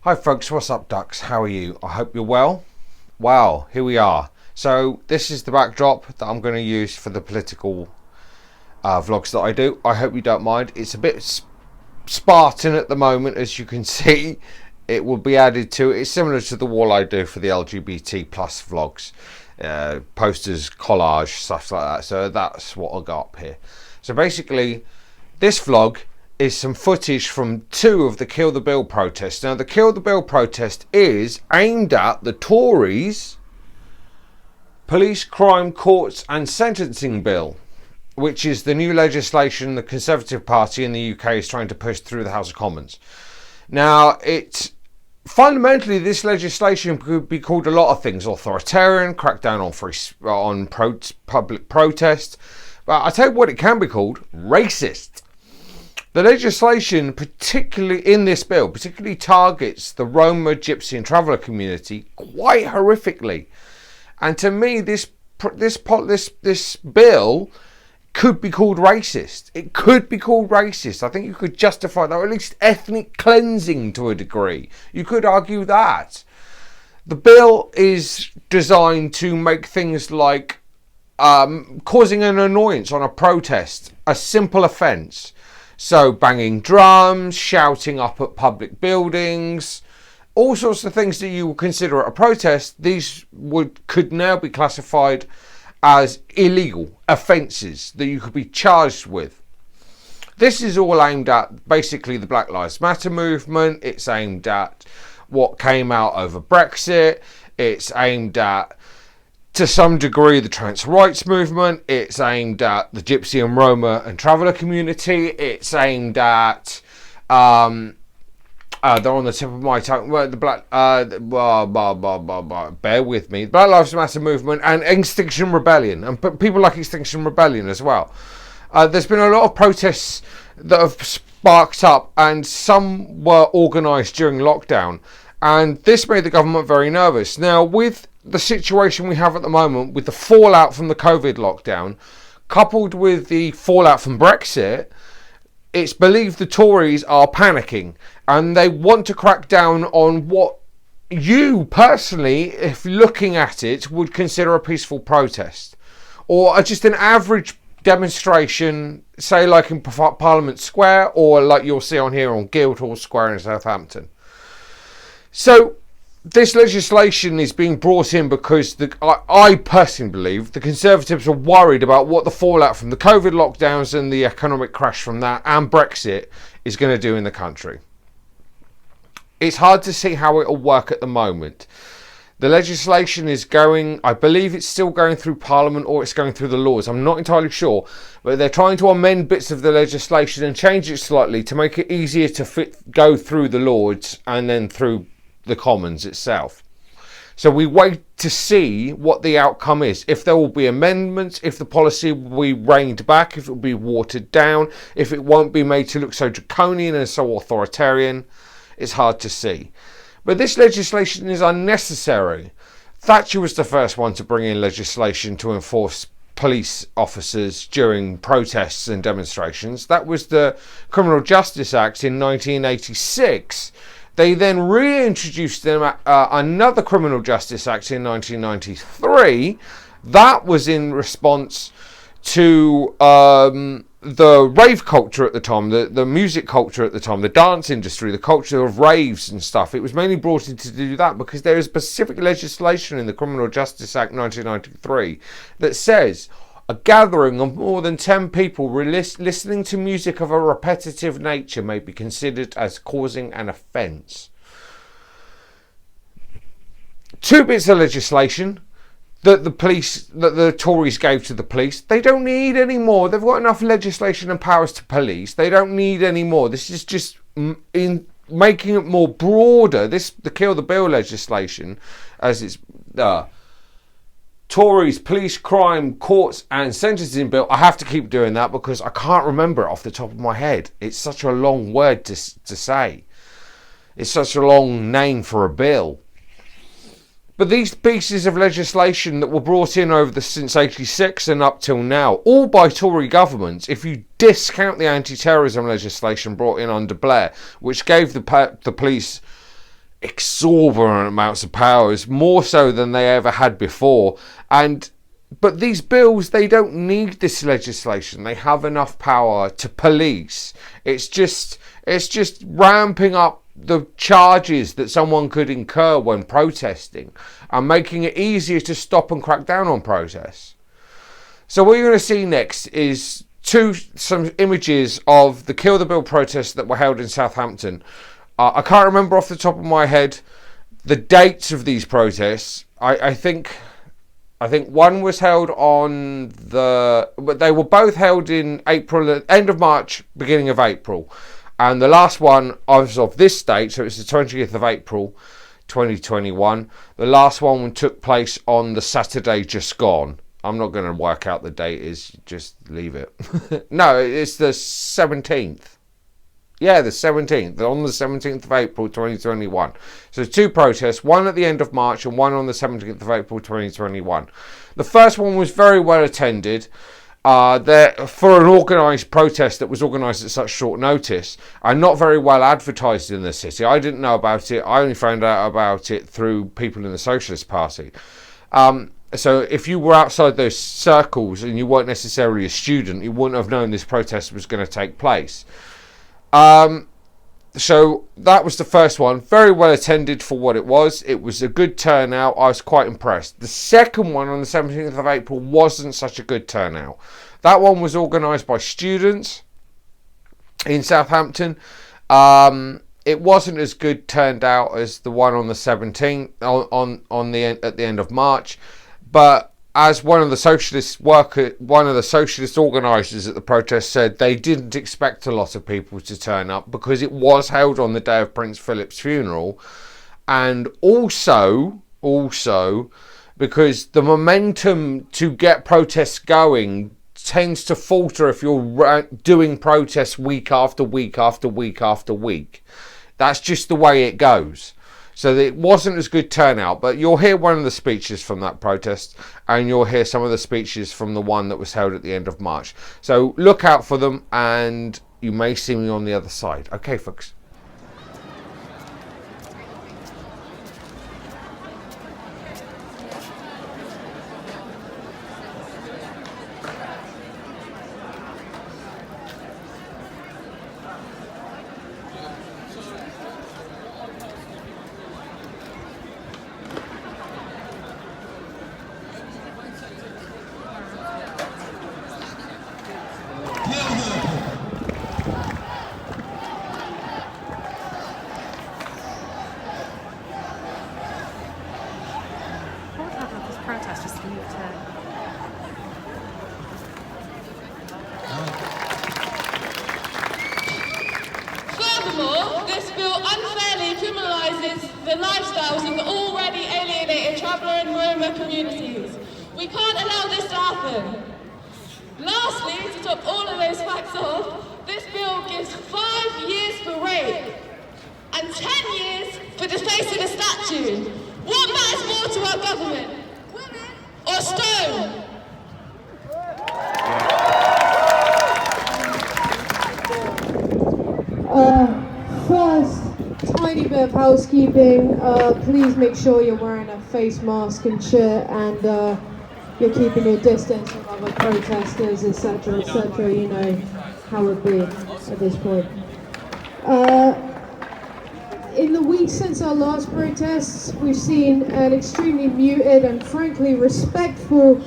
Hi folks, what's up ducks? How are you? I hope you're well. Well, here we are. So this is the backdrop that I'm going to use for the political vlogs that I do. I hope you don't mind. It's a bit Spartan at the moment, as you can see. It will be added to it. It's similar to the wall I do for the LGBT plus vlogs. Posters, collage, stuff like that. So that's what I got up here. So basically, this vlog is some footage from two of the Kill the Bill protests. Now, the Kill the Bill protest is aimed at the Tories' Police Crime Courts and Sentencing Bill, which is the new legislation the Conservative Party in the UK is trying to push through the House of Commons. Now, fundamentally, this legislation could be called a lot of things: authoritarian, crackdown on public protest. But I tell you what, it can be called: racist. The legislation, particularly in this bill, particularly targets the Roma, Gypsy and Traveller community quite horrifically. And to me, this bill could be called racist. It could be called racist. I think you could justify that, or at least ethnic cleansing to a degree. You could argue that. The bill is designed to make things like causing an annoyance on a protest a simple offence. So banging drums, shouting up at public buildings, all sorts of things that you would consider at a protest, these could now be classified as illegal offences that you could be charged with. This is all aimed at basically the Black Lives Matter movement. It's aimed at what came out over Brexit. It's aimed at, to some degree, the trans rights movement. It's aimed at the Gypsy and Roma and Traveller community. It's aimed at they're on the tip of my tongue. Well, the Black bear with me. The Black Lives Matter movement and Extinction Rebellion, and people like Extinction Rebellion as well. There's been a lot of protests that have sparked up, and some were organised during lockdown, and this made the government very nervous. Now, with the situation we have at the moment, with the fallout from the COVID lockdown, coupled with the fallout from Brexit, it's believed the Tories are panicking and they want to crack down on what you personally, if looking at it, would consider a peaceful protest, or just an average demonstration, say like in Parliament Square, or like you'll see on here on Guildhall Square in Southampton. So this legislation is being brought in because I personally believe the Conservatives are worried about what the fallout from the COVID lockdowns and the economic crash from that and Brexit is going to do in the country. It's hard to see how it will work at the moment. The legislation is going, I believe it's still going through Parliament, or it's going through the Lords. I'm not entirely sure, but they're trying to amend bits of the legislation and change it slightly to make it easier to go through the Lords and then through the Commons itself. So we wait to see what the outcome is, if there will be amendments, if the policy will be reined back, if it will be watered down, if it won't be made to look so draconian and so authoritarian. It's hard to see. But this legislation is unnecessary. Thatcher was the first one to bring in legislation to enforce police officers during protests and demonstrations. That was the Criminal Justice Act in 1986. They then reintroduced another Criminal Justice Act in 1993. That was in response to the rave culture at the time, the music culture at the time, the dance industry, the culture of raves and stuff. It was mainly brought in to do that because there is specific legislation in the Criminal Justice Act 1993 that says a gathering of more than 10 people listening to music of a repetitive nature may be considered as causing an offence. Two bits of legislation that the Tories gave to the police. They don't need any more. They've got enough legislation and powers to police. They don't need any more. This is just in making it more broader. The Kill the Bill legislation, as it's Tories, Police, Crime, Courts and Sentencing Bill. I have to keep doing that because I can't remember it off the top of my head. It's such a long word to say. It's such a long name for a bill. But these pieces of legislation that were brought in since 86 and up till now, all by Tory governments, if you discount the anti-terrorism legislation brought in under Blair, which gave the police exorbitant amounts of powers, more so than they ever had before. But these bills, they don't need this legislation. They have enough power to police. It's just ramping up the charges that someone could incur when protesting and making it easier to stop and crack down on protests. So what you're going to see next is some images of the Kill the Bill protests that were held in Southampton. I can't remember off the top of my head the dates of these protests. I think one was held but they were both held in April, end of March, beginning of April. And the last one was of this date, so it's the 20th of April, 2021. The last one took place on the Saturday just gone. I'm not going to work out the date is, just leave it. No, it's the 17th. Yeah, the 17th, on the 17th of April 2021. So 2 protests, one at the end of March and one on the 17th of April 2021. The first one was very well attended for an organised protest that was organised at such short notice and not very well advertised in the city. I didn't know about it. I only found out about it through people in the Socialist Party. So if you were outside those circles and you weren't necessarily a student, you wouldn't have known this protest was going to take place. So that was the first one. Very well attended for what it was. It was a good turnout. I was quite impressed. The second one on the 17th of April wasn't such a good turnout. That one was organised by students in Southampton. It wasn't as good turned out as the one on the 17th at the end of March, but as one of the socialist organisers at the protest said, they didn't expect a lot of people to turn up because it was held on the day of Prince Philip's funeral, and also because the momentum to get protests going tends to falter if you're doing protests week after week after week after week. That's just the way it goes. So it wasn't as good turnout, but you'll hear one of the speeches from that protest and you'll hear some of the speeches from the one that was held at the end of March. So look out for them and you may see me on the other side. Okay, folks. Furthermore, this bill unfairly criminalises the lifestyles of the already alienated traveller and Roma communities. We can't allow this to happen. Lastly, to top all of those facts off, this bill gives 5 years for rape and 10 years for defacing a statue. What matters more to our government? Women or stone? First, tiny bit of housekeeping. Please make sure you're wearing a face mask and shirt, and you're keeping your distance from other protesters, etc., etc. You know how it be at this point. In the weeks since our last protests, we've seen an extremely muted and frankly respectful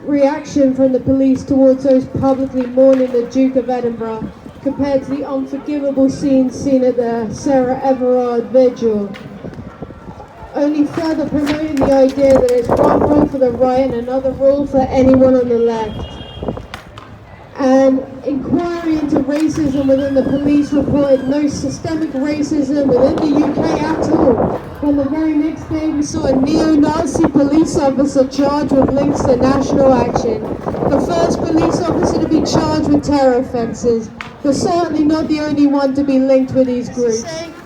reaction from the police towards those publicly mourning the Duke of Edinburgh, compared to the unforgivable scenes seen at the Sarah Everard vigil, only further promoting the idea that it's one rule for the right and another rule for anyone on the left. An inquiry into racism within the police reported no systemic racism within the UK at all. On the very next day, we saw a neo-Nazi police officer charged with links to National Action, the first police officer to be charged with terror offences, but certainly not the only one to be linked with these groups.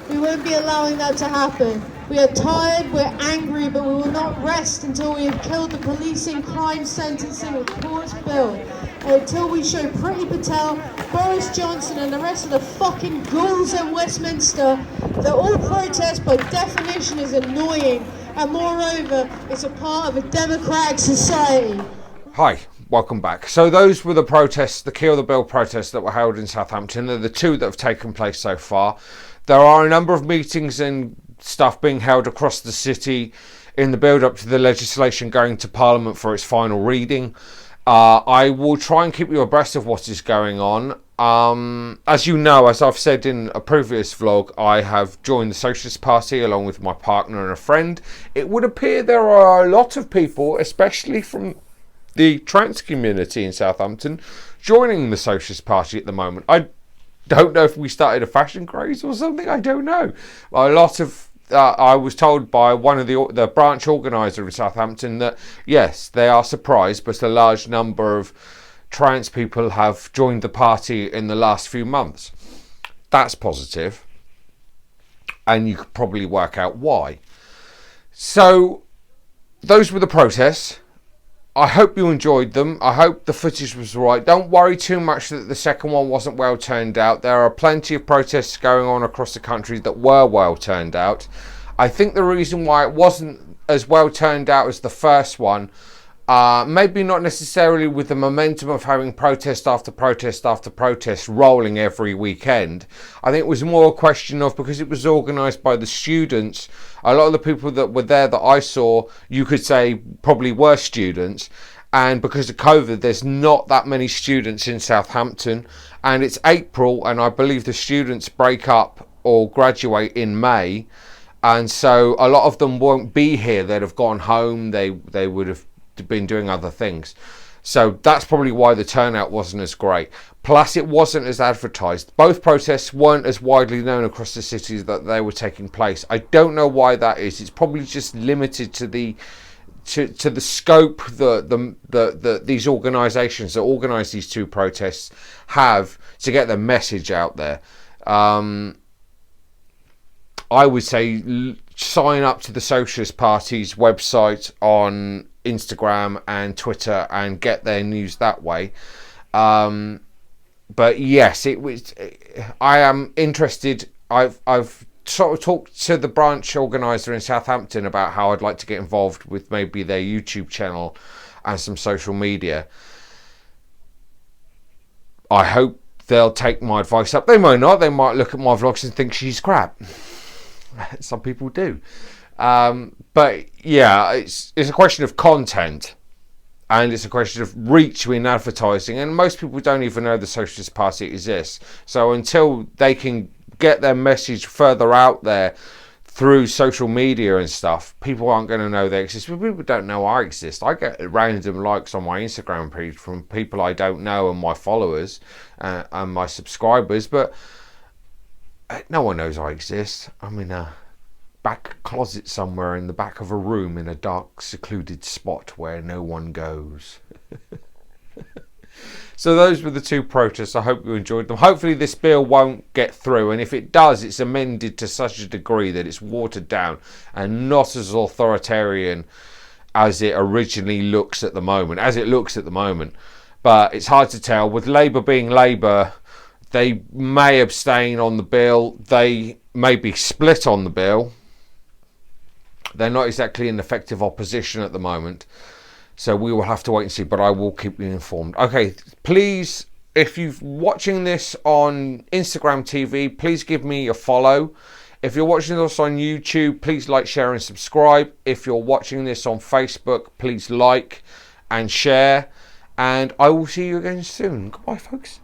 We won't be allowing that to happen. We are tired, we're angry, but we will not rest until we have killed the policing crime sentencing report bill. until we show Priti Patel, Boris Johnson and the rest of the fucking ghouls at Westminster that all protest by definition is annoying and moreover it's a part of a democratic society. Hi, welcome back. So those were the protests, the Kill the Bill protests that were held in Southampton. They're the two that have taken place so far. There are a number of meetings and stuff being held across the city in the build-up to the legislation going to Parliament for its final reading. I will try and keep you abreast of what is going on. As you know, as I've said in a previous vlog, I have joined the Socialist Party along with my partner and a friend. It would appear there are a lot of people, especially from the trans community in Southampton, joining the Socialist Party at the moment. I don't know if we started a fashion craze or something, I don't know. A lot of I was told by one of the branch organiser in Southampton that yes, they are surprised, but a large number of trans people have joined the party in the last few months. That's positive, and you could probably work out why. So those were the protests. I hope you enjoyed them. I hope the footage was right. Don't worry too much that the second one wasn't well turned out. There are plenty of protests going on across the country that were well turned out. I think the reason why it wasn't as well turned out as the first one, maybe not necessarily with the momentum of having protest after protest after protest rolling every weekend. I think it was more a question of, because it was organised by the students, a lot of the people that were there that I saw, you could say probably were students, and because of COVID there's not that many students in Southampton, and it's April and I believe the students break up or graduate in May, and so a lot of them won't be here. They'd have gone home, they would have been doing other things. So that's probably why the turnout wasn't as great. Plus it wasn't as advertised. Both protests weren't as widely known across the cities that they were taking place. I don't know why that is. It's probably just limited to the scope that these organisations that organise these two protests have to get their message out there. I would say sign up to the Socialist Party's website on Instagram and Twitter and get their news that way. But yes, it was. I am interested. I've sort of talked to the branch organizer in Southampton about how I'd like to get involved with maybe their YouTube channel and some social media. I hope they'll take my advice up. They might not. They might look at my vlogs and think she's crap. Some people do. But yeah, it's a question of content, and it's a question of reach in advertising, and most people don't even know the Socialist Party exists. So until they can get their message further out there through social media and stuff, people aren't going to know they exist. But people don't know I exist. I get random likes on my Instagram page from people I don't know and my followers and my subscribers, but no one knows I exist. I'm in a back closet somewhere in the back of a room in a dark, secluded spot where no one goes. So those were the two protests. I hope you enjoyed them. Hopefully this bill won't get through, and if it does, it's amended to such a degree that it's watered down and not as authoritarian as it originally looks at the moment, But it's hard to tell. With Labour being Labour, they may abstain on the bill. They may be split on the bill. They're not exactly in effective opposition at the moment. So we will have to wait and see, but I will keep you informed. Okay, please, if you're watching this on Instagram TV, please give me a follow. If you're watching this on YouTube, please like, share and subscribe. If you're watching this on Facebook, please like and share. And I will see you again soon. Goodbye, folks.